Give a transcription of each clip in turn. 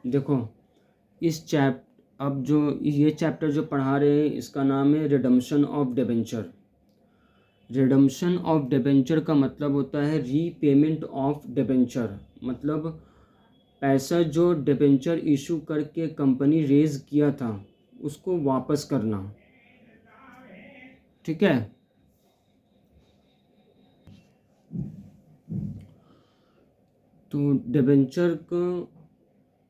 देखो अब जो ये चैप्टर जो पढ़ा रहे हैं इसका नाम है redemption of debenture. Redemption of debenture का मतलब होता है रीपेमेंट ऑफ डिबेंचर, मतलब पैसा जो डिबेंचर इशू करके कंपनी रेज किया था उसको वापस करना। ठीक है, तो डिबेंचर का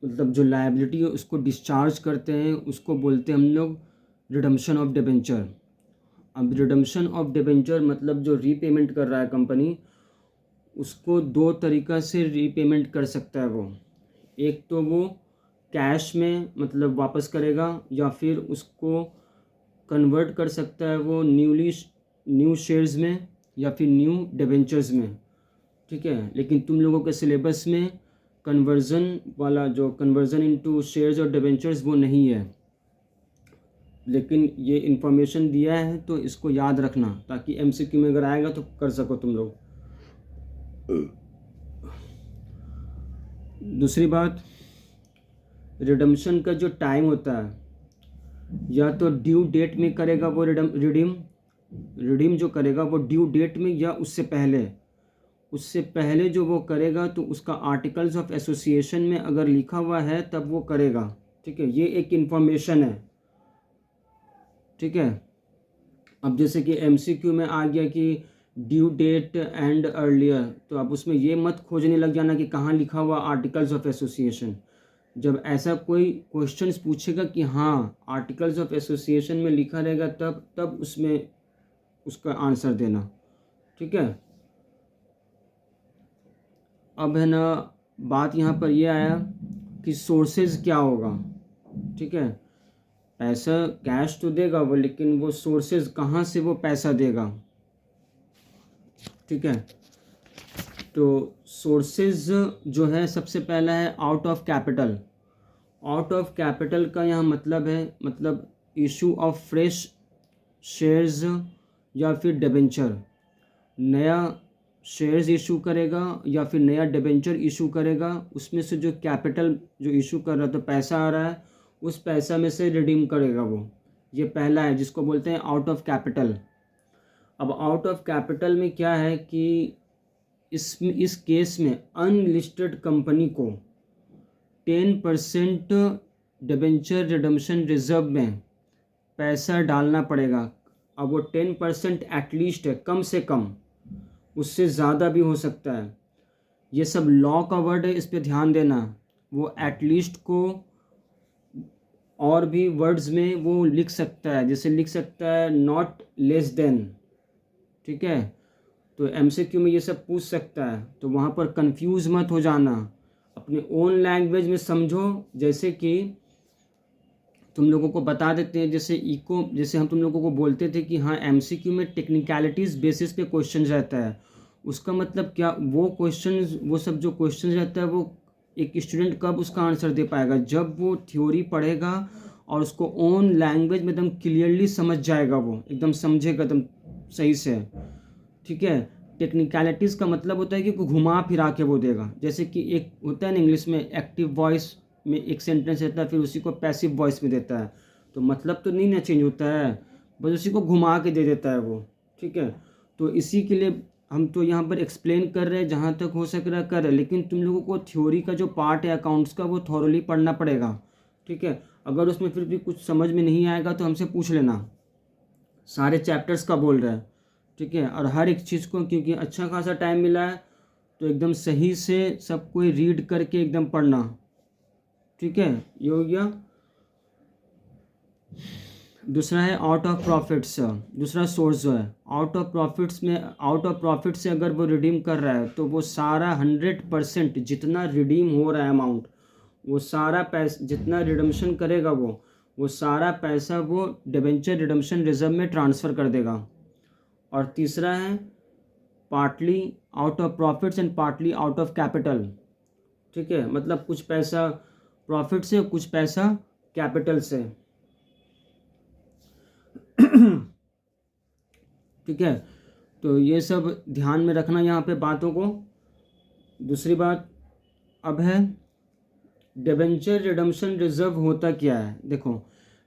मतलब जो लायबिलिटी है उसको डिस्चार्ज करते हैं, उसको बोलते हैं हम लोग रिडम्पशन ऑफ डिबेंचर। अब रिडम्पशन ऑफ डिबेंचर मतलब जो रीपेमेंट कर रहा है कंपनी, उसको दो तरीक़ा से रीपेमेंट कर सकता है वो। एक तो वो कैश में मतलब वापस करेगा, या फिर उसको कन्वर्ट कर सकता है वो न्यू शेयर्स में या फिर न्यू डिबेंचर्स में। ठीक है, लेकिन तुम लोगों के सिलेबस में कन्वर्ज़न वाला जो कन्वर्ज़न इनटू शेयर्स और डिबेंचर्स वो नहीं है, लेकिन ये इन्फॉर्मेशन दिया है तो इसको याद रखना ताकि एमसीक्यू में अगर आएगा तो कर सको तुम लोग। दूसरी बात, रिडम्पशन का जो टाइम होता है या तो ड्यू डेट में करेगा वो रिडीम जो करेगा वो ड्यू डेट में या उससे पहले जो वो करेगा तो उसका आर्टिकल्स ऑफ एसोसिएशन में अगर लिखा हुआ है तब वो करेगा। ठीक है, ये एक इन्फॉर्मेशन है। ठीक है, अब जैसे कि एमसीक्यू में आ गया कि ड्यू डेट एंड अर्लियर, तो अब उसमें ये मत खोजने लग जाना कि कहाँ लिखा हुआ आर्टिकल्स ऑफ एसोसिएशन। जब ऐसा कोई क्वेश्चंस पूछेगा कि हाँ आर्टिकल्स ऑफ एसोसिएशन में लिखा रहेगा तब उसमें उसका आंसर देना। ठीक है, अब है ना बात यहाँ पर ये आया कि सोर्सेज क्या होगा। ठीक है, पैसा कैश तो देगा वो, लेकिन वो सोर्सेज कहाँ से वो पैसा देगा। ठीक है, तो सोर्सेज जो है सबसे पहला है out of capital. Out of capital का यहाँ मतलब है मतलब इशू ऑफ फ्रेश शेयर्स या फिर डिबेंचर। नया शेयर्स इशू करेगा या फिर नया डिबेंचर इशू करेगा, उसमें से जो कैपिटल जो इशू कर रहा है तो पैसा आ रहा है, उस पैसा में से रिडीम करेगा वो। ये पहला है जिसको बोलते हैं आउट ऑफ कैपिटल। अब आउट ऑफ कैपिटल में क्या है कि इस केस में अनलिस्टेड कंपनी को 10% डिबेंचर रिडम्पशन रिजर्व में पैसा डालना पड़ेगा। अब वो 10% एटलीस्ट है, कम से कम, उससे ज़्यादा भी हो सकता है। ये सब लॉ का वर्ड है, इस पे ध्यान देना। वो एटलीस्ट को और भी वर्ड्स में वो लिख सकता है, जैसे लिख सकता है नॉट लेस देन। ठीक है, तो एमसीक्यू में ये सब पूछ सकता है, तो वहाँ पर कंफ्यूज मत हो जाना, अपने ओन लैंग्वेज में समझो। जैसे कि तुम लोगों को बता देते हैं, जैसे हम तुम लोगों को बोलते थे कि हाँ एमसीक्यू में टेक्निकलिटीज़ बेसिस पे क्वेश्चन रहता है। उसका मतलब क्या, वो सब जो क्वेश्चन रहता है वो एक स्टूडेंट कब उसका आंसर दे पाएगा, जब वो थ्योरी पढ़ेगा और उसको ओन लैंग्वेज में एकदम क्लियरली समझ जाएगा, वो एकदम समझेगा एकदम सही से। ठीक है, टेक्निकलिटीज़ का मतलब होता है कि घुमा फिरा के वो देगा। जैसे कि एक होता है ना इंग्लिश में एक्टिव वॉइस में एक सेंटेंस रहता है, फिर उसी को पैसिव वॉइस में देता है, तो मतलब तो नहीं ना चेंज होता है, बस उसी को घुमा के दे देता है वो। ठीक है, तो इसी के लिए हम तो यहाँ पर एक्सप्लेन कर रहे हैं, जहाँ तक हो सक रहा कर रहे हैं, लेकिन तुम लोगों को थ्योरी का जो पार्ट है अकाउंट्स का वो थॉरली पढ़ना पड़ेगा। ठीक है, अगर उसमें फिर भी कुछ समझ में नहीं आएगा तो हमसे पूछ लेना। सारे चैप्टर्स का बोल रहा है। ठीक है, और हर एक चीज़ को क्योंकि अच्छा खासा टाइम मिला है तो एकदम सही से सब कोई रीड करके एकदम पढ़ना। ठीक है, ये हो गया। दूसरा है आउट ऑफ प्रॉफिट्स। दूसरा सोर्स जो है आउट ऑफ प्रॉफिट से अगर वो रिडीम कर रहा है तो वो सारा 100% जितना रिडीम हो रहा है अमाउंट, वो सारा पैसा जितना रिडम्पशन करेगा वो सारा पैसा वो डिबेंचर रिडम्पशन रिजर्व में ट्रांसफ़र कर देगा। और तीसरा है partly out of profits and partly out of capital. ठीक है, मतलब कुछ पैसा प्रॉफिट से कुछ पैसा कैपिटल से। ठीक है, तो ये सब ध्यान में रखना यहाँ पे बातों को। दूसरी बात अब है डिबेंचर रिडम्पशन रिजर्व होता क्या है? देखो,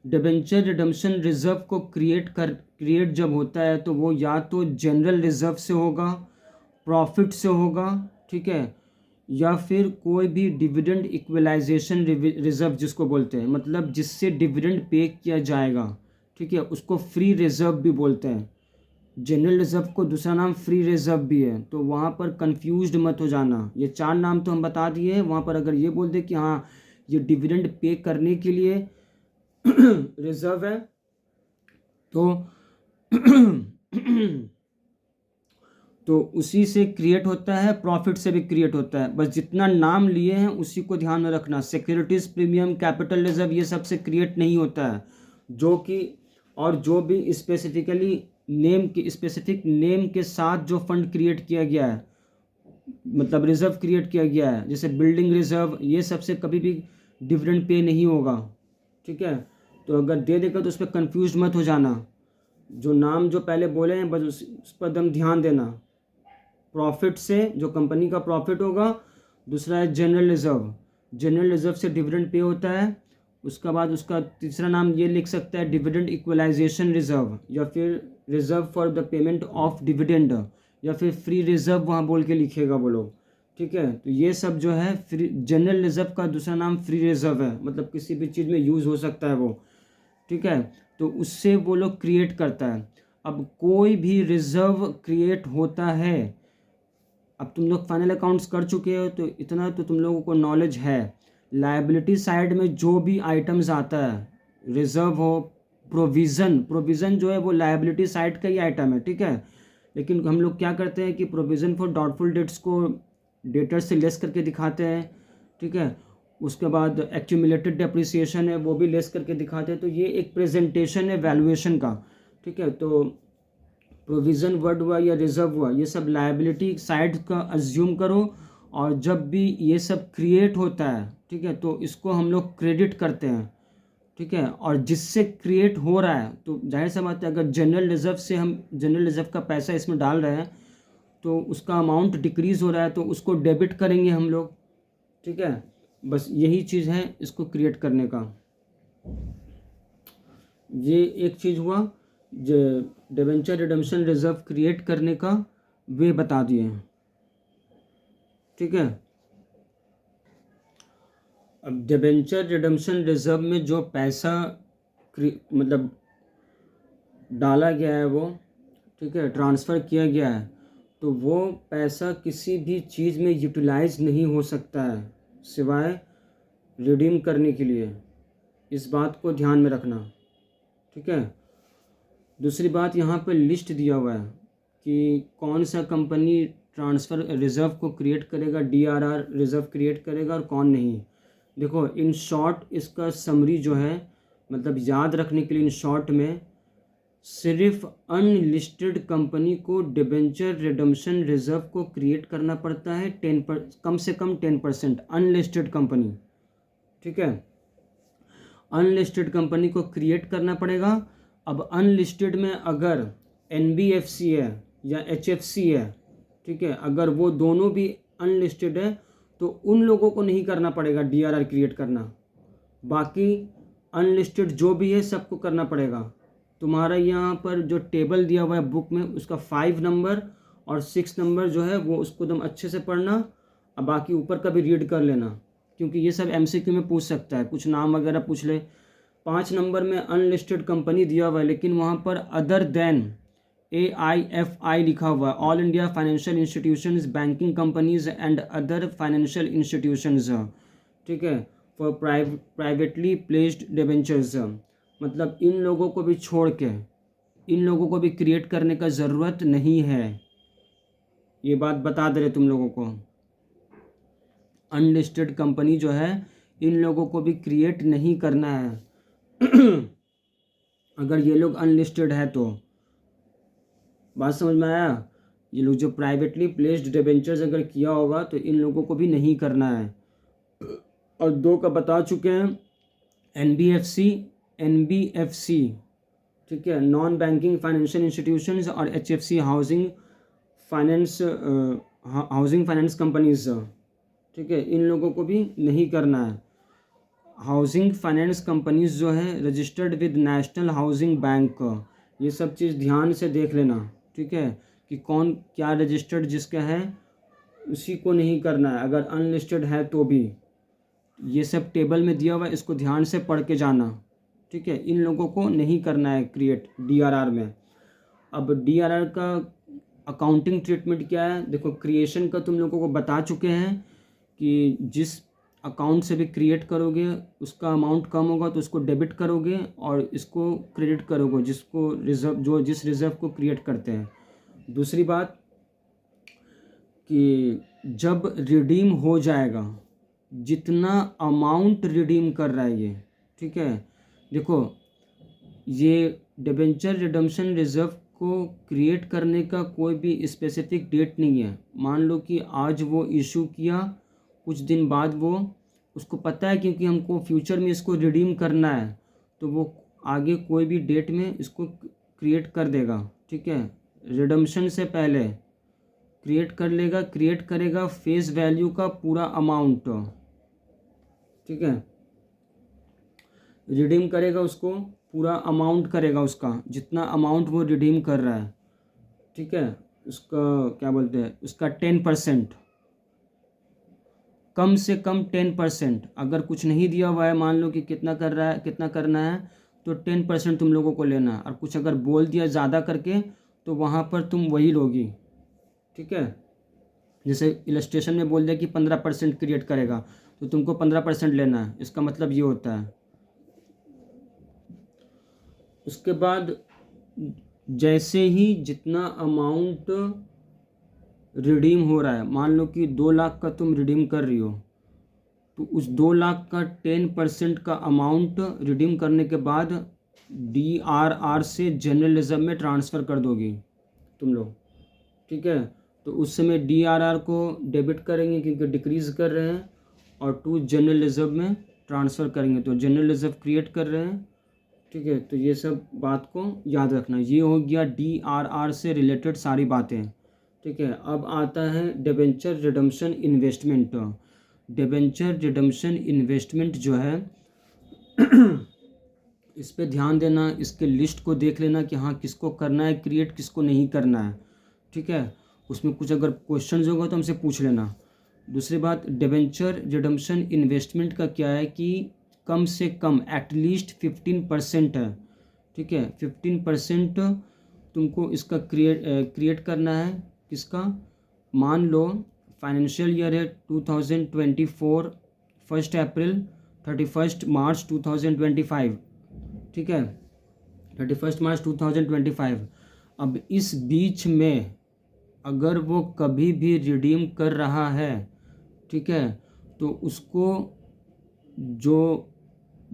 डिबेंचर रिडम्पशन रिजर्व को क्रिएट जब होता है तो वो या तो जनरल रिजर्व से होगा, प्रॉफिट से होगा, ठीक है, या फिर कोई भी डिविडेंड इक्वलाइजेशन रिजर्व जिसको बोलते हैं, मतलब जिससे डिविडेंड पे किया जाएगा, ठीक है, उसको फ्री रिजर्व भी बोलते हैं। जनरल रिजर्व को दूसरा नाम फ्री रिजर्व भी है, तो वहाँ पर कंफ्यूज्ड मत हो जाना। ये 4 नाम तो हम बता दिए हैं। वहाँ पर अगर ये बोल दे कि हाँ ये डिविडेंड पे करने के लिए रिजर्व है, तो तो उसी से क्रिएट होता है, प्रॉफिट से भी क्रिएट होता है। बस जितना नाम लिए हैं उसी को ध्यान में रखना। सिक्योरिटीज़ प्रीमियम, कैपिटल रिजर्व, ये सब से क्रिएट नहीं होता है। जो कि और जो भी स्पेसिफिकली स्पेसिफिक नेम के साथ जो फंड क्रिएट किया गया है, मतलब रिजर्व क्रिएट किया गया है, जैसे बिल्डिंग रिजर्व, ये सबसे कभी भी डिविडेंड पे नहीं होगा, ठीक है। तो अगर दे देगा तो उस पर कन्फ्यूज मत हो जाना। जो नाम जो पहले बोले हैं बस उस पर एकदम ध्यान देना। प्रॉफिट से जो कंपनी का प्रॉफिट होगा, दूसरा है जनरल रिजर्व, जनरल रिजर्व से डिविडेंड पे होता है। उसका बाद उसका तीसरा नाम ये लिख सकता है डिविडेंड इक्वलाइजेशन रिजर्व, या फिर reserve for the payment of dividend, या फिर फ्री रिजर्व वहाँ बोल के लिखेगा वो लोग, ठीक है। तो ये सब जो है फ्री, जनरल रिजर्व का दूसरा नाम फ्री रिजर्व है, मतलब किसी भी चीज़ में यूज़ हो सकता है वो, ठीक है। तो उससे वो लोग क्रिएट करता है। अब कोई भी रिजर्व क्रिएट होता है, अब तुम लोग फाइनल अकाउंट्स कर चुके हो तो इतना तो तुम लोगों को नॉलेज है। लायबिलिटी साइड में जो भी आइटम्स आता है, रिजर्व हो, प्रोविज़न जो है वो लायबिलिटी साइड का ही आइटम है, ठीक है। लेकिन हम लोग क्या करते हैं कि प्रोविज़न फॉर डाउटफुल डेट्स को डेटर से लेस करके दिखाते हैं, ठीक है। उसके बाद एक्यूमुलेटेड डेप्रिसिएशन है वो भी लेस करके दिखाते हैं। तो ये एक प्रेजेंटेशन है वैल्यूएशन का, ठीक है। तो प्रोविज़न वर्ड हुआ या रिजर्व हुआ, ये सब लायबिलिटी साइड का अज्यूम करो। और जब भी ये सब क्रिएट होता है, ठीक है, तो इसको हम लोग क्रेडिट करते हैं, ठीक है। और जिससे क्रिएट हो रहा है तो जाहिर सा बात है, अगर जनरल रिजर्व से हम जनरल रिजर्व का पैसा इसमें डाल रहे हैं तो उसका अमाउंट डिक्रीज़ हो रहा है, तो उसको डेबिट करेंगे हम लोग, ठीक है। बस यही चीज़ है इसको क्रिएट करने का। ये एक चीज़ हुआ जो डिबेंचर रिडम्पशन रिजर्व क्रिएट करने का वे बता दिए हैं, ठीक है। अब डिबेंचर रिडम्पशन रिजर्व में जो पैसा मतलब डाला गया है वो, ठीक है, ट्रांसफ़र किया गया है, तो वो पैसा किसी भी चीज़ में यूटिलाइज नहीं हो सकता है सिवाय रिडीम करने के लिए। इस बात को ध्यान में रखना, ठीक है। दूसरी बात, यहाँ पर लिस्ट दिया हुआ है कि कौन सा कंपनी ट्रांसफ़र रिज़र्व को क्रिएट करेगा, डीआरआर रिज़र्व क्रिएट करेगा और कौन नहीं। देखो, इन शॉर्ट इसका समरी जो है, मतलब याद रखने के लिए इन शॉर्ट में, सिर्फ अनलिस्टेड कंपनी को डिबेंचर रिडम्पशन रिज़र्व को क्रिएट करना पड़ता है कम से कम 10%। अनलिस्टेड कंपनी, ठीक है, अनलिस्टेड कंपनी को क्रिएट करना पड़ेगा। अब अनलिस्टेड में अगर एनबीएफसी है या एचएफसी है, ठीक है, अगर वो दोनों भी अनलिस्टेड है तो उन लोगों को नहीं करना पड़ेगा डीआरआर क्रिएट करना। बाकी अनलिस्टेड जो भी है सबको करना पड़ेगा। तुम्हारा यहाँ पर जो टेबल दिया हुआ है बुक में, उसका 5 नंबर और 6 नंबर जो है वो उसको एकदम अच्छे से पढ़ना। अब बाकी ऊपर का भी रीड कर लेना, क्योंकि ये सब एमसीक्यू में पूछ सकता है, कुछ नाम वगैरह पूछ ले। 5 नंबर में अनलिस्टेड कंपनी दिया हुआ है, लेकिन वहाँ पर अदर देन AIFI लिखा हुआ है, all India financial institutions, banking companies and other financial institutions, ठीक है, फॉर प्राइवेटली प्लेस्ड डिबेंचर्स। मतलब इन लोगों को भी छोड़ के इन लोगों को भी क्रिएट करने का ज़रूरत नहीं है। ये बात बता दे रहे तुम लोगों को। अनलिस्टेड कंपनी जो है इन लोगों को भी क्रिएट नहीं करना है। अगर ये लोग अनलिस्टेड है तो बात समझ में आया। ये लोग जो प्राइवेटली प्लेस्ड डिबेंचर्स अगर किया होगा तो इन लोगों को भी नहीं करना है। और 2 का बता चुके हैं, एनबीएफसी, ठीक है, नॉन बैंकिंग फाइनेंशियल इंस्टीट्यूशंस, और एचएफसी हाउसिंग फाइनेंस कंपनीज, ठीक है, इन लोगों को भी नहीं करना है। हाउसिंग फाइनेंस कंपनीज जो है registered with national housing bank, ये सब चीज़ ध्यान से देख लेना, ठीक है, कि कौन क्या रजिस्टर्ड जिसका है उसी को नहीं करना है, अगर अनलिस्टेड है तो भी। ये सब टेबल में दिया हुआ है, इसको ध्यान से पढ़ के जाना, ठीक है। इन लोगों को नहीं करना है क्रिएट डीआरआर में। अब डीआरआर का अकाउंटिंग ट्रीटमेंट क्या है, देखो क्रिएशन का तुम लोगों को बता चुके हैं कि जिस अकाउंट से भी क्रिएट करोगे उसका अमाउंट कम होगा तो उसको डेबिट करोगे और इसको क्रेडिट करोगे जिसको रिजर्व, जो जिस रिजर्व को क्रिएट करते हैं। दूसरी बात कि जब रिडीम हो जाएगा, जितना अमाउंट रिडीम कर रहा है ये, ठीक है, देखो ये डिबेंचर रिडम्पशन रिजर्व को क्रिएट करने का कोई भी स्पेसिफिक डेट नहीं है। मान लो कि आज वो इशू किया, कुछ दिन बाद वो, उसको पता है क्योंकि हमको फ्यूचर में इसको रिडीम करना है, तो वो आगे कोई भी डेट में इसको क्रिएट कर देगा, ठीक है। रिडम्पशन से पहले क्रिएट कर लेगा, क्रिएट करेगा फेस वैल्यू का पूरा अमाउंट, ठीक है, रिडीम करेगा उसको पूरा अमाउंट करेगा, उसका जितना अमाउंट वो रिडीम कर रहा है, ठीक है, उसका क्या बोलते हैं, उसका 10%, कम से कम 10%। अगर कुछ नहीं दिया हुआ है, मान लो कि कितना कर रहा है, कितना करना है, तो 10% तुम लोगों को लेना है। और कुछ अगर बोल दिया ज़्यादा करके तो वहाँ पर तुम वही लोगी, ठीक है। जैसे इलस्ट्रेशन में बोल दिया कि 15% क्रिएट करेगा तो तुमको 15% लेना है, इसका मतलब ये होता है। उसके बाद जैसे ही जितना अमाउंट रिडीम हो रहा है, मान लो कि 2 लाख का तुम रिडीम कर रही हो, तो उस 2 लाख का 10% का अमाउंट रिडीम करने के बाद डीआरआर से जनरल रिजर्व में ट्रांसफ़र कर दोगी तुम लोग, ठीक है। तो उस समय डीआरआर को डेबिट करेंगे क्योंकि डिक्रीज़ कर रहे हैं, और टू जनरल रिजर्व में ट्रांसफ़र करेंगे, तो जनरल रिजर्व क्रिएट कर रहे हैं, ठीक है। तो ये सब बात को याद रखना। ये हो गया डीआरआर से रिलेटेड सारी बातें, ठीक है। अब आता है debenture redemption investment. Debenture redemption investment जो है इस पे ध्यान देना, इसके लिस्ट को देख लेना कि हाँ किसको करना है क्रिएट, किसको नहीं करना है, ठीक है। उसमें कुछ अगर क्वेश्चन होगा तो हमसे पूछ लेना। दूसरी बात, डिबेंचर रिडम्पशन इन्वेस्टमेंट का क्या है कि कम से कम एटलीस्ट 15% है, ठीक है। 15% तुमको इसका क्रिएट करना है। किसका? मान लो फाइनेंशियल ईयर है 2024, 1 अप्रैल 31 मार्च 2025, ठीक है, 31 मार्च 2025। अब इस बीच में अगर वो कभी भी रिडीम कर रहा है, ठीक है, तो उसको जो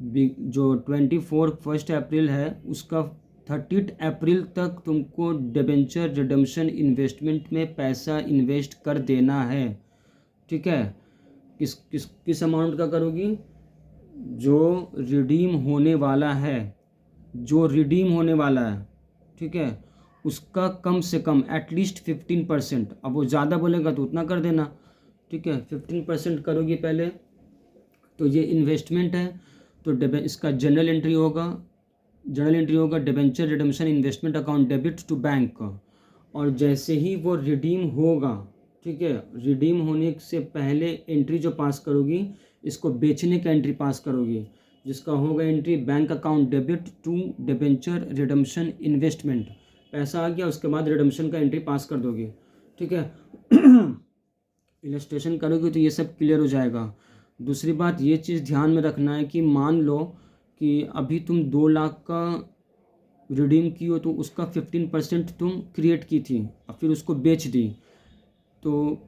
24 1 अप्रैल है उसका 30 अप्रैल तक तुमको डिबेंचर रिडम्पशन इन्वेस्टमेंट में पैसा इन्वेस्ट कर देना है, ठीक है। किस अमाउंट का करोगी? जो रिडीम होने वाला है, जो रिडीम होने वाला है, ठीक है, उसका कम से कम एटलीस्ट 15%। अब वो ज़्यादा बोलेगा तो उतना कर देना, ठीक है। 15% करोगी पहले, तो ये इन्वेस्टमेंट है, तो इसका जर्नल एंट्री होगा debenture redemption investment account debit to bank. और जैसे ही वो रिडीम होगा, ठीक है, रिडीम होने से पहले एंट्री जो पास करोगी, इसको बेचने का एंट्री पास करोगी, जिसका होगा entry bank account debit to debenture redemption investment. पैसा आ गया, उसके बाद रिडम्पशन का एंट्री पास कर दोगे, ठीक है। इलस्ट्रेशन करोगे तो ये सब क्लियर हो जाएगा। दूसरी बात, ये चीज़ ध्यान में रखना है कि मान लो कि अभी तुम 2 लाख का रिडीम की हो, तो उसका 15% तुम क्रिएट की थी और फिर उसको बेच दी, तो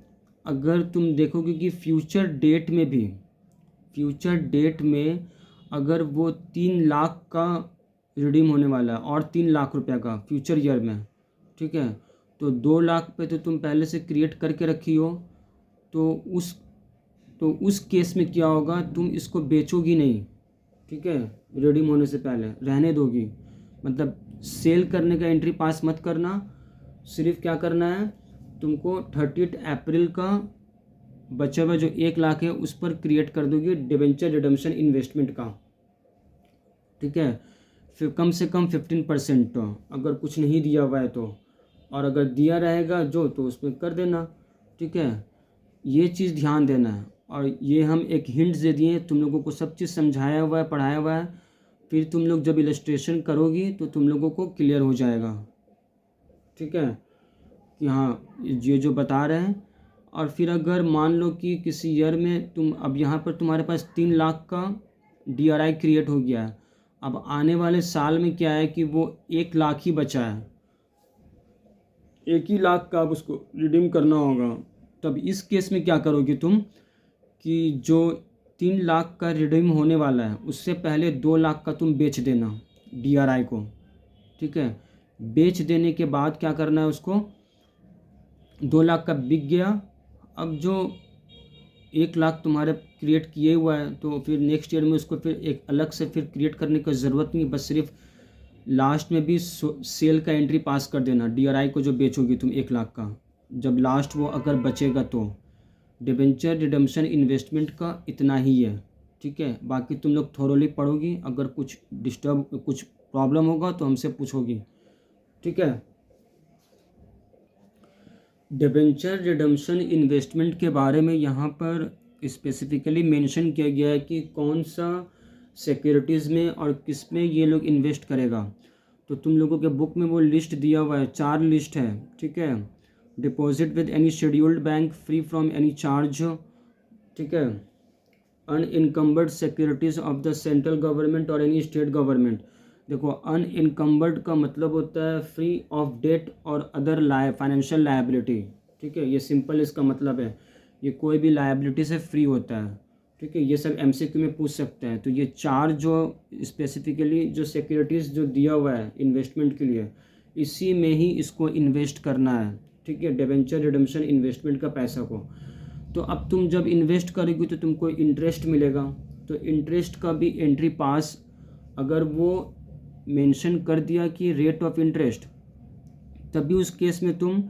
अगर तुम देखोगे कि फ्यूचर डेट में अगर वो 3 लाख का रिडीम होने वाला है और 3 लाख रुपया का फ्यूचर ईयर में, ठीक है, तो 2 लाख पे तो तुम पहले से क्रिएट करके रखी हो, तो उस केस में क्या होगा, तुम इसको बेचोगी नहीं, ठीक है, रिडीम होने से पहले रहने दोगी। मतलब सेल करने का एंट्री पास मत करना, सिर्फ क्या करना है तुमको 30 अप्रैल का बचा हुआ जो 1 लाख है उस पर क्रिएट कर दोगे डिबेंचर रिडम्पशन इन्वेस्टमेंट का, ठीक है। फिर कम से कम 15% तो, अगर कुछ नहीं दिया हुआ है तो, और अगर दिया रहेगा जो तो उसमें कर देना, ठीक है। ये चीज़ ध्यान देना है। और ये हम एक हिंट दे दिए, तुम लोगों को सब चीज़ समझाया हुआ है, पढ़ाया हुआ है। फिर तुम लोग जब इलस्ट्रेशन करोगी तो तुम लोगों को क्लियर हो जाएगा, ठीक है, कि हाँ ये जो बता रहे हैं। और फिर अगर मान लो कि किसी ईयर में तुम, अब यहाँ पर तुम्हारे पास 3 लाख का DRI क्रिएट हो गया है, अब आने वाले साल में क्या है कि वो 1 लाख ही बचा है, 1 ही लाख का अब उसको रिडीम करना होगा। तब इस केस में क्या करोगे तुम कि जो 3 लाख का रिडीम होने वाला है उससे पहले 2 लाख का तुम बेच देना DRI को, ठीक है। बेच देने के बाद क्या करना है, उसको 2 लाख का बिक गया, अब जो 1 लाख तुम्हारे क्रिएट किए हुआ है तो फिर नेक्स्ट ईयर में उसको फिर एक अलग से फिर क्रिएट करने की ज़रूरत नहीं, बस सिर्फ लास्ट में भी सेल का एंट्री पास कर देना DRI को जो बेचोगी तुम 1 लाख का, जब लास्ट वो अगर बचेगा तो। डिबेंचर रिडम्पशन इन्वेस्टमेंट का इतना ही है, ठीक है। बाकी तुम लोग थोरोली पढ़ोगी, अगर कुछ कुछ प्रॉब्लम होगा तो हमसे पूछोगी, ठीक है। डिबेंचर रिडम्पशन इन्वेस्टमेंट के बारे में यहाँ पर स्पेसिफिकली मेंशन किया गया है कि कौन सा सिक्योरिटीज़ में और किस में ये लोग इन्वेस्ट करेगा। तो तुम लोगों के बुक में वो लिस्ट दिया हुआ है, 4 लिस्ट है, ठीक है। Deposit with any scheduled bank free from any charge, ठीक है। Unencumbered securities of the central government और एनी स्टेट गवर्नमेंट। देखो अनइनकम्बर्ड का मतलब होता है फ्री ऑफ डेट और अदर फाइनेंशियल लायबिलिटी, ठीक है। ये सिंपल इसका मतलब है, ये कोई भी लायबिलिटी से फ्री होता है, ठीक है। ये सब MCQ में पूछ सकते हैं। तो ये 4 जो स्पेसिफिकली जो सिक्योरिटीज़ जो दिया हुआ है इन्वेस्टमेंट के लिए, इसी में ही इसको इन्वेस्ट करना है, ठीक है, डिबेंचर रिडम्पशन इन्वेस्टमेंट का पैसा को। तो अब तुम जब इन्वेस्ट करोगी तो तुमको इंटरेस्ट मिलेगा, तो इंटरेस्ट का भी एंट्री पास अगर वो मेंशन कर दिया कि रेट ऑफ इंटरेस्ट, तभी उस केस में तुम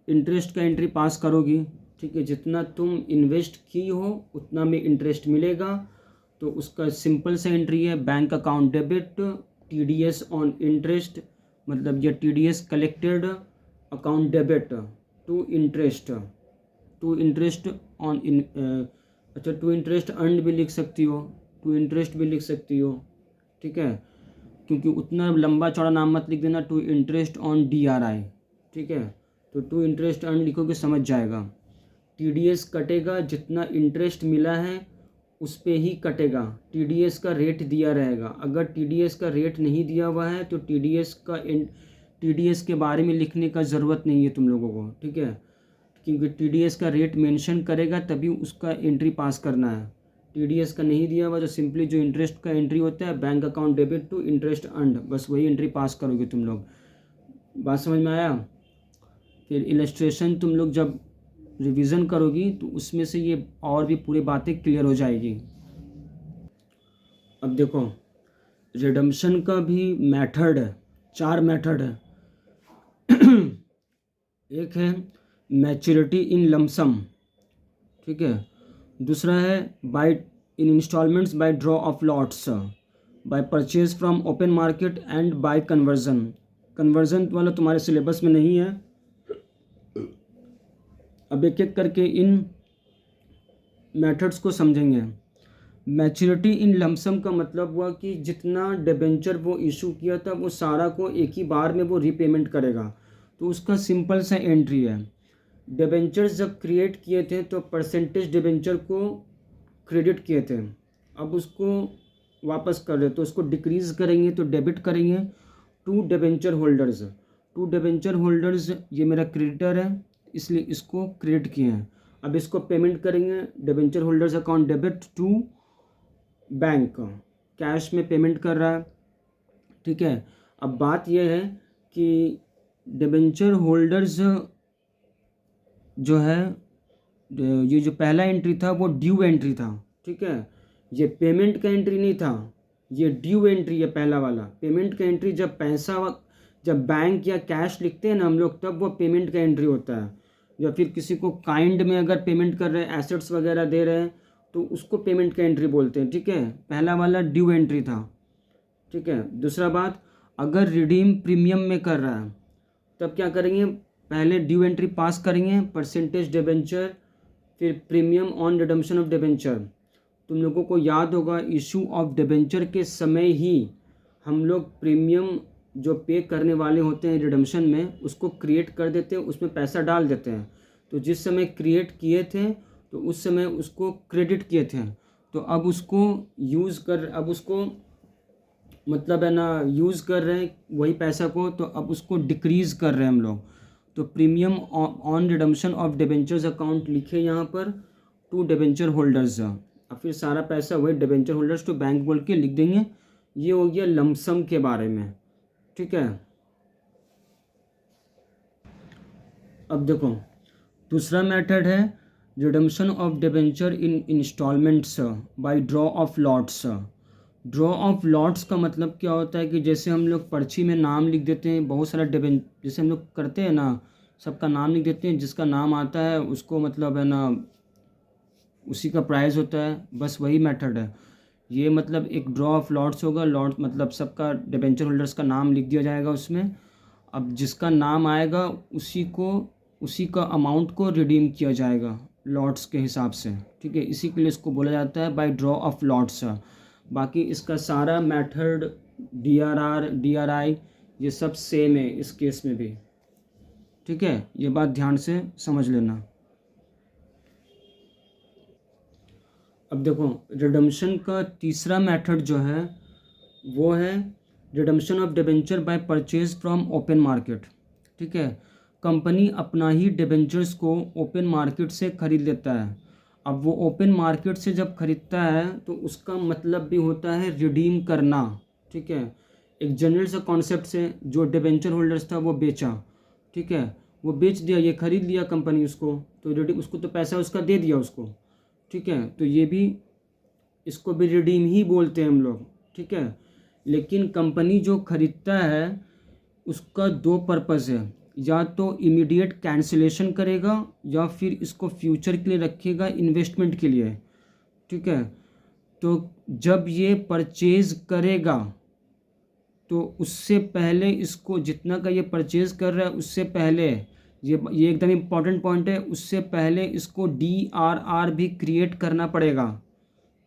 इंटरेस्ट का एंट्री पास करोगी, ठीक है। जितना तुम इन्वेस्ट की हो उतना में इंटरेस्ट मिलेगा। तो उसका सिंपल सा एंट्री है bank account debit TDS on interest, मतलब ये TDS collected account debit to interest on अच्छा टू इंटरेस्ट अर्नड भी लिख सकती हो, टू इंटरेस्ट भी लिख सकती हो, ठीक है। क्योंकि उतना लंबा चौड़ा नाम मत लिख देना, टू इंटरेस्ट ऑन DRI, ठीक है। तो टू इंटरेस्ट अर्न लिखोगे समझ जाएगा। TDS कटेगा, जितना इंटरेस्ट मिला है उस पे ही कटेगा, TDS का रेट दिया रहेगा। अगर TDS का रेट नहीं दिया हुआ है तो TDS के बारे में लिखने का ज़रूरत नहीं है तुम लोगों को, ठीक है। क्योंकि TDS का रेट मेंशन करेगा तभी उसका एंट्री पास करना है। TDS का नहीं दिया हुआ तो सिंपली जो इंटरेस्ट का एंट्री होता है bank account debit to interest earned, बस वही एंट्री पास करोगे तुम लोग। बात समझ में आया। फिर इलस्ट्रेशन तुम लोग जब रिवीजन करोगी तो उसमें से ये और भी पूरी बातें क्लियर हो जाएगी। अब देखो रिडम्पशन का भी मेथड है, 4 मेथड है। एक है मैच्योरिटी इन लमसम, ठीक है। दूसरा है by in instalments by draw of lots, by purchase from open market and by conversion वाला तुम्हारे सिलेबस में नहीं है। अब एक एक करके इन मेथड्स को समझेंगे। मैच्योरिटी इन लमसम का मतलब हुआ कि जितना डिबेंचर वो इशू किया था वो सारा को एक ही बार में वो रीपेमेंट करेगा। तो उसका सिंपल सा एंट्री है, डिबेंचर्स जब क्रिएट किए थे तो परसेंटेज डिबेंचर को क्रेडिट किए थे, अब उसको वापस कर रहे तो उसको डिक्रीज़ करेंगे तो डेबिट करेंगे टू डिबेंचर होल्डर्स। ये मेरा क्रेडिटर है इसलिए इसको क्रेडिट किए हैं। अब इसको पेमेंट करेंगे debenture holders account debit to bank, cash में पेमेंट कर रहा है, ठीक है। अब बात यह है कि डिबेंचर होल्डर्स जो है, ये जो पहला एंट्री था वो ड्यू एंट्री था, ठीक है। ये पेमेंट का एंट्री नहीं था, ये ड्यू एंट्री है पहला वाला। पेमेंट का एंट्री जब बैंक या कैश लिखते हैं ना हम लोग तब वो पेमेंट का एंट्री होता है। या फिर किसी को काइंड में अगर पेमेंट कर रहे हैं, एसेट्स वगैरह दे रहे हैं, तो उसको पेमेंट का एंट्री बोलते हैं। ठीक है, पहला वाला ड्यू एंट्री था। ठीक है, दूसरा बात, अगर रिडीम प्रीमियम में कर रहा है तब क्या करेंगे, पहले ड्यू एंट्री पास करेंगे, परसेंटेज डिबेंचर, फिर premium on redemption of debenture. तुम लोगों को याद होगा इशू ऑफ डिबेंचर के समय ही हम लोग प्रीमियम जो पे करने वाले होते हैं रिडम्पशन में, उसको क्रिएट कर देते हैं, उसमें पैसा डाल देते हैं। तो जिस समय क्रिएट किए थे तो उस समय उसको क्रेडिट किए थे, तो अब उसको अब उसको मतलब है ना यूज़ कर रहे हैं वही पैसा को, तो अब उसको डिक्रीज़ कर रहे हैं हम लोग। तो premium on redemption of debentures account लिखे यहाँ पर टू डिबेंचर होल्डर्स, अब फिर सारा पैसा वही डिबेंचर होल्डर्स टू बैंक बोल के लिख देंगे। ये हो गया लमसम के बारे में। ठीक है, अब देखो दूसरा मेथड है redemption of debenture in instalments by draw of lots. Draw of lots का मतलब क्या होता है कि जैसे हम लोग पर्ची में नाम लिख देते हैं, बहुत सारा जैसे हम लोग करते हैं ना, सबका नाम लिख देते हैं, जिसका नाम आता है उसको मतलब है ना उसी का प्राइस होता है, बस वही मेथड है ये। मतलब एक ड्रॉ ऑफ लॉट्स होगा, लॉट मतलब सबका डिबेंचर होल्डर्स का नाम लिख दिया जाएगा उसमें। अब जिसका नाम आएगा उसी का अमाउंट को रिडीम किया जाएगा लॉट्स के हिसाब से। ठीक है, इसी के लिए इसको बोला जाता है बाय ड्रॉ ऑफ लॉट्स। बाकी इसका सारा मेथड DRR DRI ये सब सेम है इस केस में भी। ठीक है, ये बात ध्यान से समझ लेना। अब देखो रिडम्पशन का तीसरा मेथड जो है वो है redemption of debenture bye purchase from open market. ठीक है, कंपनी अपना ही डिबेंचर्स को ओपन मार्केट से खरीद लेता है। अब वो ओपन मार्केट से जब खरीदता है तो उसका मतलब भी होता है रिडीम करना। ठीक है, एक जनरल सा कॉन्सेप्ट से जो डिबेंचर होल्डर्स था वो बेचा। ठीक है, वो बेच दिया, ये खरीद लिया कंपनी उसको, तो रिडीम उसको तो पैसा उसका दे दिया उसको। ठीक है, तो ये भी इसको भी रिडीम ही बोलते हैं हम लोग। ठीक है, लेकिन कंपनी जो खरीदता है उसका दो पर्पज़ है, या तो इमीडिएट कैंसिलेशन करेगा या फिर इसको फ्यूचर के लिए रखेगा इन्वेस्टमेंट के लिए। ठीक है, तो जब ये परचेज करेगा तो उससे पहले इसको जितना का ये परचेज कर रहा है उससे पहले ये एकदम इम्पॉर्टेंट पॉइंट है, उससे पहले इसको DRR भी क्रिएट करना पड़ेगा।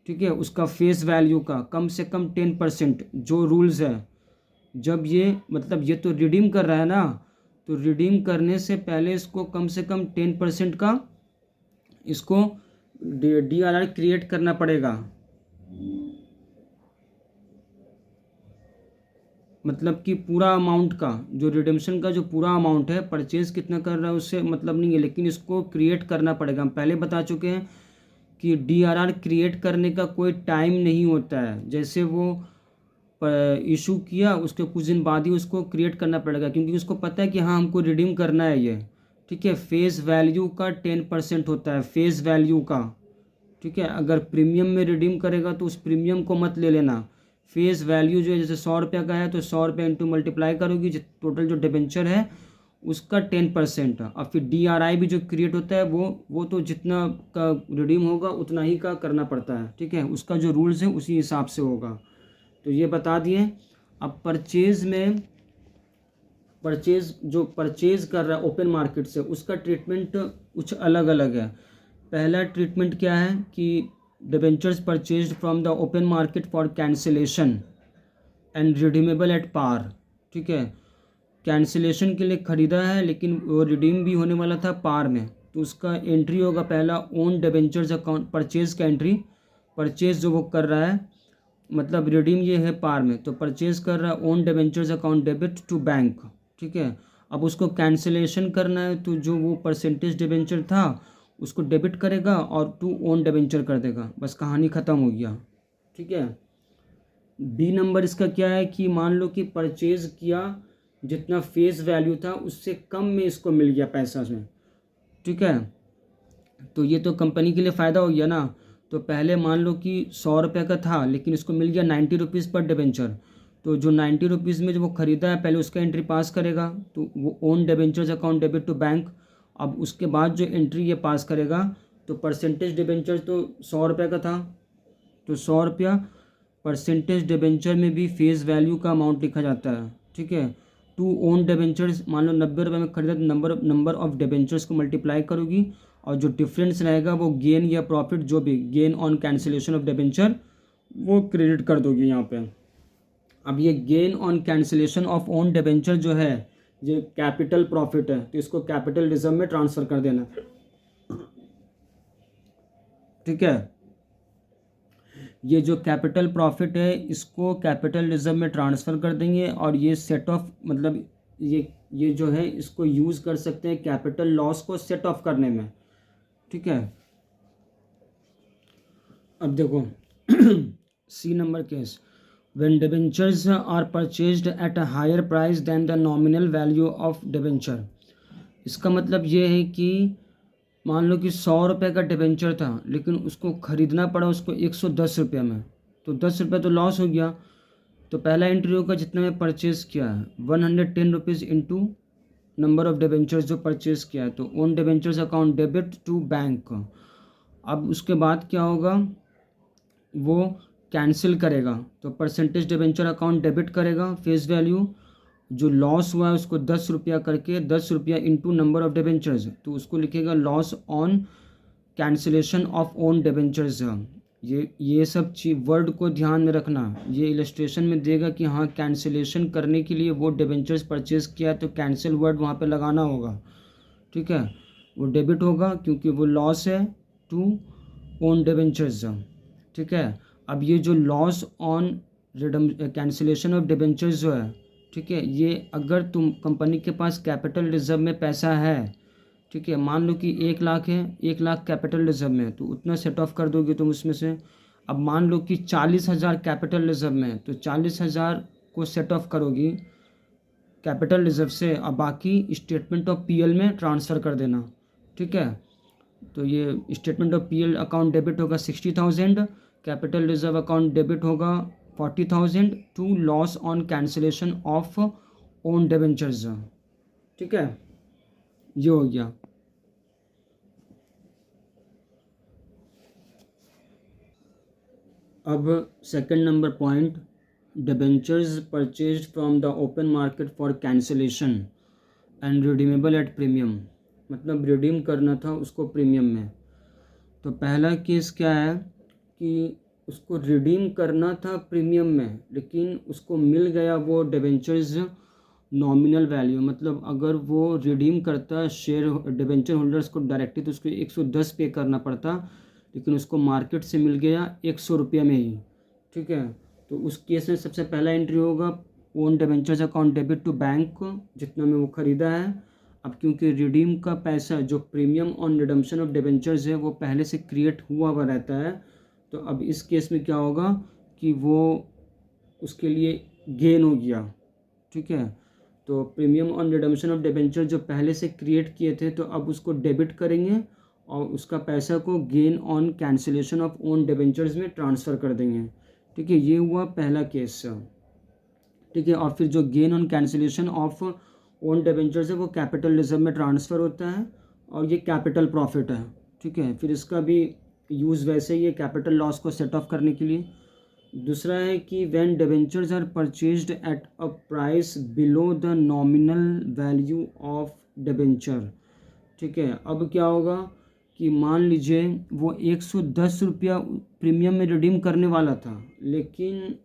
ठीक है, उसका फेस वैल्यू का कम से कम 10% जो रूल्स है। जब ये मतलब ये तो रिडीम कर रहा है ना, तो रिडीम करने से पहले इसको कम से कम 10% का इसको DRR क्रिएट करना पड़ेगा। मतलब कि पूरा अमाउंट का जो रिडेम्पशन का जो पूरा अमाउंट है, परचेज़ कितना कर रहा है उससे मतलब नहीं है, लेकिन इसको क्रिएट करना पड़ेगा। हम पहले बता चुके हैं कि DRR क्रिएट करने का कोई टाइम नहीं होता है। जैसे वो इशू किया उसके कुछ दिन बाद ही उसको क्रिएट करना पड़ेगा, क्योंकि उसको पता है कि हाँ हमको रिडीम करना है ये। ठीक है, फेस वैल्यू का 10% होता है, फेस वैल्यू का। ठीक है, अगर प्रीमियम में रिडीम करेगा तो उस प्रीमियम को मत ले लेना। फेस वैल्यू जो है जैसे 100 रुपये का है तो 100 रुपये इंटू मल्टीप्लाई करोगी टोटल जो डिबेंचर है उसका 10%। और फिर DRI भी जो क्रिएट होता है वो तो जितना का रिडीम होगा उतना ही का करना पड़ता है। ठीक है, उसका जो रूल्स है उसी हिसाब से होगा। तो ये बता दिए। अब परचेज़ में जो परचेज़ कर रहा है ओपन मार्केट से उसका ट्रीटमेंट कुछ अलग अलग है। पहला ट्रीटमेंट क्या है कि debentures purchased from the open market for cancellation and redeemable at par. ठीक है, कैंसिलेशन के लिए ख़रीदा है लेकिन वो रिडीम भी होने वाला था पार में, तो उसका एंट्री होगा पहला ओन डिबेंचर्स अकाउंट परचेज़ का एंट्री। परचेज़ जो वो कर रहा है मतलब रिडीम ये है पार में, तो परचेज़ कर रहा है own debentures account debit to bank. ठीक है, अब उसको कैंसिलेशन करना है तो जो वो परसेंटेज डिबेंचर था उसको डेबिट करेगा और टू ओन डिबेंचर कर देगा, बस कहानी ख़त्म हो गया। ठीक है, B नंबर इसका क्या है कि मान लो कि परचेज़ किया, जितना फेस वैल्यू था उससे कम में इसको मिल गया पैसा उसमें। ठीक है, तो ये तो कंपनी के लिए फ़ायदा हो गया ना। तो पहले मान लो कि 100 रुपये का था लेकिन इसको मिल गया 90 रुपीज़ पर डिबेंचर, तो जो 90 रुपीज़ में जो वो ख़रीदा है पहले उसका एंट्री पास करेगा, तो वो own debentures account debit to bank. अब उसके बाद जो एंट्री ये पास करेगा, तो परसेंटेज डिबेंचर तो 100 रुपये का था, तो 100 रुपया परसेंटेज डिबेंचर में भी फेस वैल्यू का अमाउंट लिखा जाता है, ठीक है। टू ओन डिबेंचर्स, मान लो 90 रुपये में खरीदा, तो नंबर ऑफ डिबेंचर्स को मल्टीप्लाई करोगी, और जो डिफरेंस रहेगा वो गेन या प्रॉफिट, जो भी gain on cancellation of debenture, वो क्रेडिट कर दोगी यहाँ पे। अब ये gain on cancellation of own debenture जो है, ये कैपिटल प्रॉफिट है, तो इसको कैपिटल रिजर्व में ट्रांसफ़र कर देना, ठीक है। ये जो कैपिटल प्रॉफिट है इसको कैपिटल रिजर्व में ट्रांसफ़र कर देंगे, और ये सेट ऑफ, मतलब ये जो है इसको यूज़ कर सकते हैं कैपिटल लॉस को सेट ऑफ करने में, ठीक है। अब देखो C number case, when debentures are purchased at a higher price than the nominal value of debenture। इसका मतलब ये है कि मान लो कि 100 रुपये का डिबेंचर था, लेकिन उसको ख़रीदना पड़ा उसको 110 रुपये में, तो 10 रुपये तो लॉस हो गया। तो पहला एंट्री होगा जितना मैं परचेज़ किया है, 110 rupees into number of debentures जो परचेज़ किया है, तो own debentures account debit to bank. अब उसके बाद क्या होगा, वो कैंसिल करेगा, तो परसेंटेज डिबेंचर अकाउंट डेबिट करेगा फेस वैल्यू, जो लॉस हुआ है उसको 10 रुपया करके, 10 रुपया इंटू नंबर ऑफ डिबेंचर्स, तो उसको लिखेगा loss on cancellation of own debentures. ये सब चीज वर्ड को ध्यान में रखना, ये इलस्ट्रेशन में देगा कि हाँ कैंसिलेशन करने के लिए वो डिबेंचर्स परचेज किया, तो कैंसिल वर्ड वहाँ पे लगाना होगा, ठीक है। वो डेबिट होगा क्योंकि वो लॉस है टू ओन डिबेंचर्स, ठीक है। अब ये जो loss on cancellation of debentures जो है, ठीक है, ये अगर तुम कंपनी के पास कैपिटल रिजर्व में पैसा है, ठीक है, मान लो कि 1 लाख है, 1 लाख कैपिटल रिजर्व में, तो उतना सेट ऑफ कर दोगे तुम उसमें से। अब मान लो कि 40,000 कैपिटल रिजर्व में, तो 40,000 को सेट ऑफ करोगी कैपिटल रिजर्व से, अब बाकी स्टेटमेंट ऑफ पीएल में ट्रांसफ़र कर देना, ठीक है। तो ये statement of PL account debit होगा 60,000, कैपिटल रिजर्व अकाउंट डेबिट होगा 40,000 to loss on cancellation of own debentures, ठीक है। ये हो गया। अब second number point, debentures purchased from the open market for cancellation and redeemable at premium, मतलब redeem करना था उसको प्रीमियम में। तो पहला केस क्या है कि उसको रिडीम करना था प्रीमियम में, लेकिन उसको मिल गया वो डिबेंचर्स नॉमिनल वैल्यू, मतलब अगर वो रिडीम करता शेयर डिबेंचर होल्डर्स को डायरेक्टली तो उसको 110 पे करना पड़ता, लेकिन उसको मार्केट से मिल गया 100 रुपये में ही, ठीक है। तो उस केस में सबसे पहला एंट्री होगा own debentures account debit to bank को, जितना में वो ख़रीदा है। अब क्योंकि रिडीम का पैसा जो premium on redemption of debentures है वो पहले से क्रिएट हुआ हुआ रहता है, तो अब इस केस में क्या होगा कि वो उसके लिए गेन हो गया, ठीक है। तो premium on redemption of debenture जो पहले से क्रिएट किए थे, तो अब उसको डेबिट करेंगे और उसका पैसा को gain on cancellation of own debentures में ट्रांसफ़र कर देंगे, ठीक है। ये हुआ पहला केस, ठीक है। और फिर जो gain on cancellation of own debentures है वो कैपिटल रिजर्व में ट्रांसफ़र होता है, और ये कैपिटल प्रॉफिट है, ठीक है। फिर इसका भी यूज़ वैसे ही है कैपिटल लॉस को सेट ऑफ करने के लिए। दूसरा है कि when debentures are purchased at a price below the nominal value of debenture, ठीक है। अब क्या होगा कि मान लीजिए वो 110 रुपया प्रीमियम में रिडीम करने वाला था, लेकिन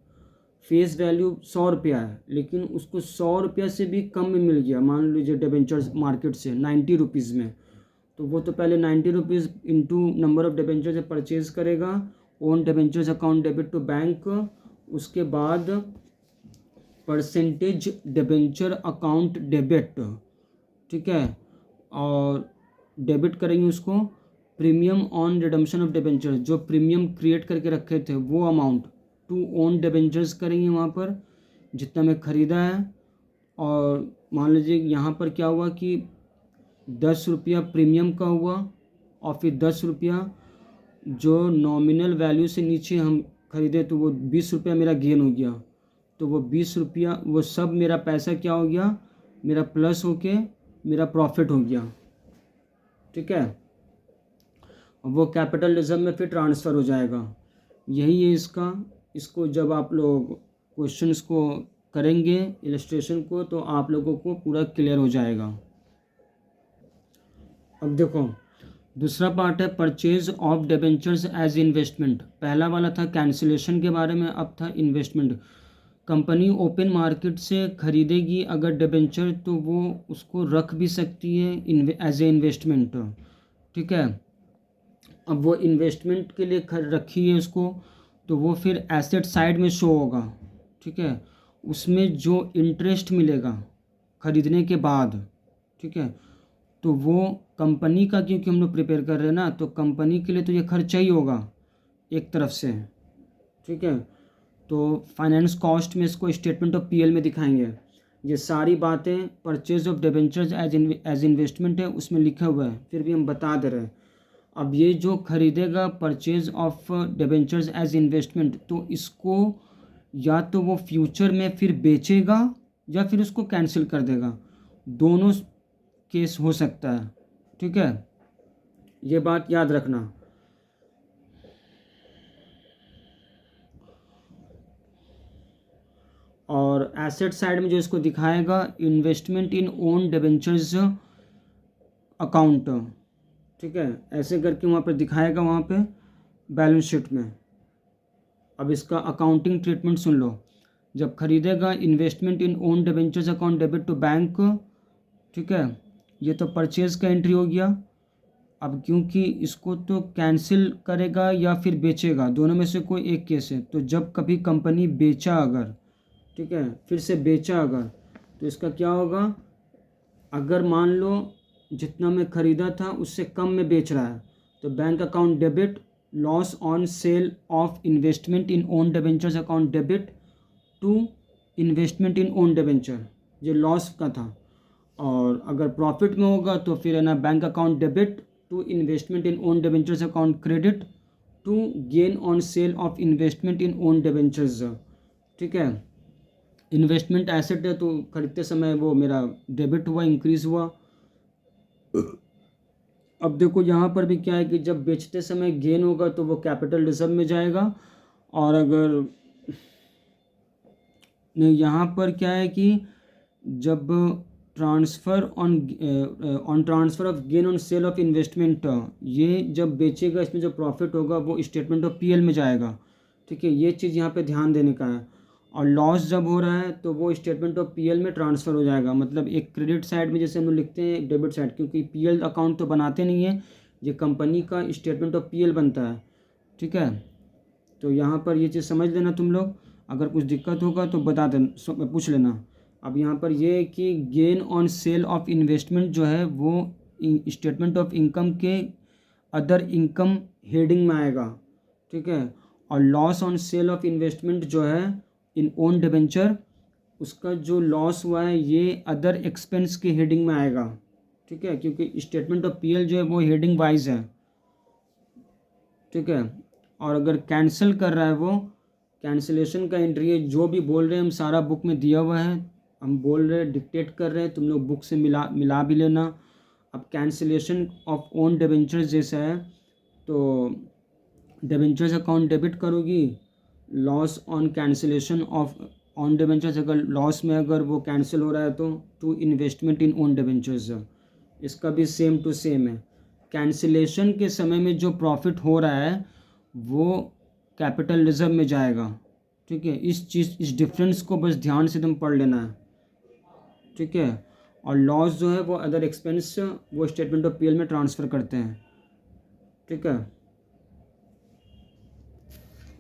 फेस वैल्यू 100 रुपया है, लेकिन उसको 100 रुपया से भी कम में मिल गया, मान लीजिए डिबेंचर्स मार्केट से 90 रुपीज़ में, तो वो तो पहले 90 rupees into number of debenture से परचेज़ करेगा, own debentures account debit to bank, उसके बाद परसेंटेज डिबेंचर अकाउंट डेबिट, ठीक है, और डेबिट करेंगे उसको premium on redemption of debenture, जो प्रीमियम क्रिएट करके रखे थे वो अमाउंट टू ओन डिबेंचर्स करेंगे वहाँ पर जितना में ख़रीदा है। और मान लीजिए यहाँ पर क्या हुआ कि 10 रुपया प्रीमियम का हुआ, और फिर 10 रुपया जो नॉमिनल वैल्यू से नीचे हम ख़रीदे, तो वो 20 रुपया मेरा गेन हो गया। तो वो 20 रुपया वो सब मेरा पैसा क्या हो गया, मेरा प्लस होके मेरा प्रॉफिट हो गया, ठीक है, वो कैपिटल रिजर्व में फिर ट्रांसफ़र हो जाएगा। यही है इसका। इसको जब आप लोग क्वेश्चंस को करेंगे इलस्ट्रेशन को, तो आप लोगों को पूरा क्लियर हो जाएगा। अब देखो, दूसरा पार्ट है purchase of debentures as investment. पहला वाला था कैंसिलेशन के बारे में, अब था इन्वेस्टमेंट। कंपनी ओपन मार्केट से खरीदेगी अगर डिबेंचर, तो वो उसको रख भी सकती है एज ए इन्वेस्टमेंट। ठीक है, अब वो इन्वेस्टमेंट के लिए रखी है उसको, तो वो फिर एसेट साइड में शो होगा। ठीक है, उसमें जो इंटरेस्ट मिलेगा ख़रीदने के बाद, ठीक है, तो वो कंपनी का, क्योंकि हम लोग प्रिपेयर कर रहे हैं ना, तो कंपनी के लिए तो ये खर्चा ही होगा एक तरफ से। ठीक है, तो फाइनेंस कॉस्ट में इसको स्टेटमेंट ऑफ पीएल में दिखाएंगे। ये सारी बातें purchase of debentures as investment है उसमें लिखा हुआ है, फिर भी हम बता दे रहे हैं। अब ये जो खरीदेगा purchase of debentures as investment, तो इसको या तो वो फ्यूचर में फिर बेचेगा या फिर उसको कैंसिल कर देगा, दोनों केस हो सकता है। ठीक है, ये बात याद रखना। और एसेट साइड में जो इसको दिखाएगा investment in own debentures account. ठीक है, ऐसे करके वहाँ पर दिखाएगा, वहाँ पे बैलेंस शीट में। अब इसका अकाउंटिंग ट्रीटमेंट सुन लो। जब खरीदेगा investment in own debentures account debit to bank. ठीक है, ये तो परचेज़ का एंट्री हो गया। अब क्योंकि इसको तो कैंसिल करेगा या फिर बेचेगा, दोनों में से कोई एक केस है। तो जब कभी कंपनी बेचा अगर, ठीक है, फिर से बेचा अगर, तो इसका क्या होगा, अगर मान लो जितना में ख़रीदा था उससे कम में बेच रहा है, तो bank account debit, loss on sale of investment in own debentures account debit to investment in own debenture, ये लॉस का था। और अगर प्रॉफिट में होगा तो फिर है ना bank account debit to investment in own debentures account credit to gain on sale of investment in own debentures. ठीक है, इन्वेस्टमेंट एसेट है तो खरीदते समय वो मेरा डेबिट हुआ, इंक्रीज़ हुआ। अब देखो यहाँ पर भी क्या है कि जब बेचते समय गेन होगा तो वो कैपिटल रिजर्व में जाएगा। और अगर नहीं, यहाँ पर क्या है कि जब transfer on transfer of gain on sale of investment, ये जब बेचेगा इसमें जो प्रॉफिट होगा वो स्टेटमेंट ऑफ पीएल में जाएगा। ठीक है, ये चीज़ यहाँ पे ध्यान देने का है। और लॉस जब हो रहा है तो वो स्टेटमेंट ऑफ पीएल में ट्रांसफ़र हो जाएगा। मतलब एक क्रेडिट साइड में जैसे हम लोग लिखते हैं, एक डेबिट साइड, क्योंकि पीएल अकाउंट तो बनाते नहीं है, ये कंपनी का स्टेटमेंट ऑफ पीएल बनता है। ठीक है, तो यहाँ पर ये चीज़ समझ लेना तुम लोग। अगर कुछ दिक्कत होगा तो बता देना, पूछ लेना। अब यहाँ पर ये है कि gain on sale of investment जो है वो स्टेटमेंट ऑफ इनकम के अदर इनकम हेडिंग में आएगा। ठीक है, और loss on sale of investment जो है इन ओन डिबेंचर, उसका जो लॉस हुआ है ये अदर एक्सपेंस के हेडिंग में आएगा। ठीक है, क्योंकि स्टेटमेंट ऑफ पीएल जो है वो हेडिंग वाइज है। ठीक है, और अगर कैंसिल कर रहा है वो, कैंसिलेशन का एंट्री है, जो भी बोल रहे हैं हम सारा बुक में दिया हुआ है, हम बोल रहे हैं, डिक्टेट कर रहे हैं, तुम लोग बुक से मिला भी लेना। अब कैंसिलेशन ऑफ ओन डिबेंचर्स जैसा है, तो डिबेंचर्स अकाउंट डेबिट करोगी, loss on cancellation of on debentures, अगर लॉस में अगर वो कैंसिल हो रहा है तो to investment in own debentures, इसका भी सेम टू सेम है। कैंसिलेशन के समय में जो प्रॉफिट हो रहा है वो कैपिटल रिजर्व में जाएगा। ठीक है, इस डिफरेंस को बस ध्यान से तुम पढ़ लेना है। ठीक है, और लॉस जो है वो अदर एक्सपेंस वो स्टेटमेंट ऑफ पीएल में ट्रांसफ़र करते हैं। ठीक है।